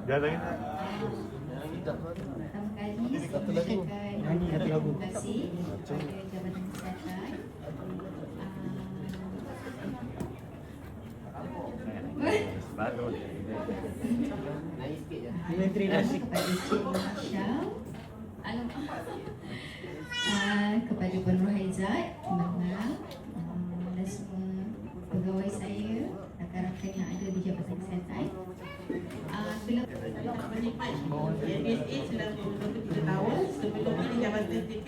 Dah lagi tak? Pertama kali saya mengucapkan terima kasih kepada Jabatan Kesihatan. Menteri Nasib Kepada Encik Syam, kepada Puan Rohaizat, Teman-teman, dan semua pegawai saya, rakan-rakan yang ada di Jabatan Kesihatan. Menikmat MSA selama 23 tahun. Sebelum ini jabatan JKP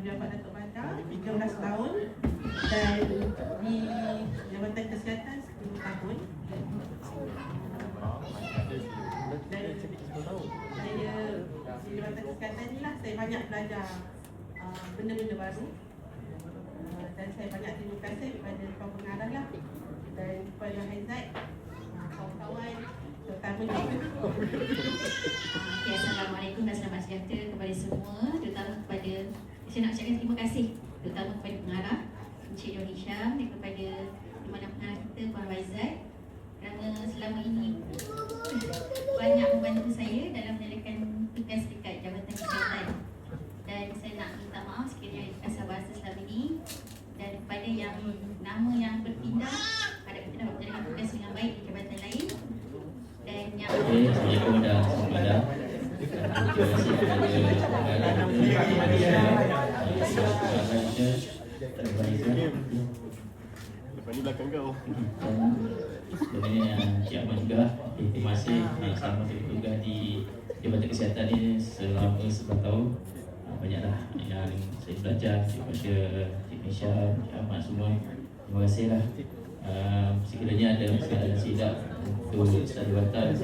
Jabat Datuk Bandar 13 tahun dan di Jabatan Kesihatan 10 tahun. Dan saya di Jabatan Kesihatan ni lah saya banyak belajar benda-benda baru, dan saya banyak terima kasih kepada Puan Pengarah lah dan kepada Haizat, kawan-kawan, terutamanya. Okay, Assalamualaikum dan selamat sejahtera kepada semua, terutama kepada, saya nak ucapkan terima kasih terutama kepada pengarah Encik John Hisham dan kepada Dimana pengarah kita Puan Rohaizat, kerana selama ini banyak membantu saya dalam menjalankan tugas dekat Jabatan Kesihatan. Dan saya nak minta maaf sekiranya kasar bahasa selama ini, dan kepada yang nama yang berpindah, harap kita dapat menjalankan tugas dengan baik di jabatan lain. Dan yang Assalamualaikum dan selamat. Terima kasih kepada Lepas ni belakang kau. sebenarnya Cik Ahmad juga. Terima kasih selama bertugas di Jabatan Kesihatan ini selama 11 tahun. Banyaklah yang saya belajar daripada Cik Hisham, Cik Ahmad semua. Terima kasihlah. Sekiranya ada masalah silap untuk jabatan.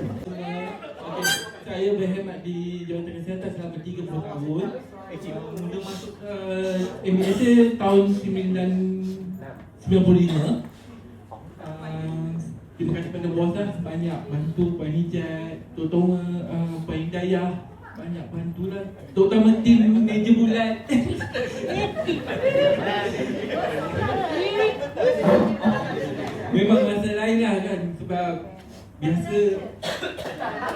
Saya berkhidmat di Jabatan Kesihatan selama 30 tahun. Mula masuk ke MSA tahun 1995. Terima kasih kepada bos lah, banyak bantu Puan Hijat, terutama Puan Hidayah, banyak bantu lah, terutama tim meja bulat. Memang masa lain lah kan, sebab biasa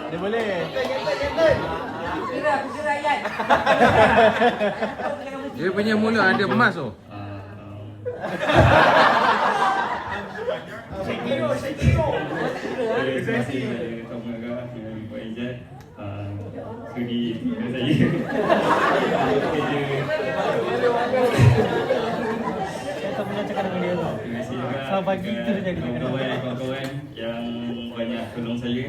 Dia boleh. Dia punya mulut ada emas tu. Terima kasih kepada Tuan Pengarah dan Puan Hijat sudi dengan saya. Terima kasih juga kawan-kawan yang banyak tolong saya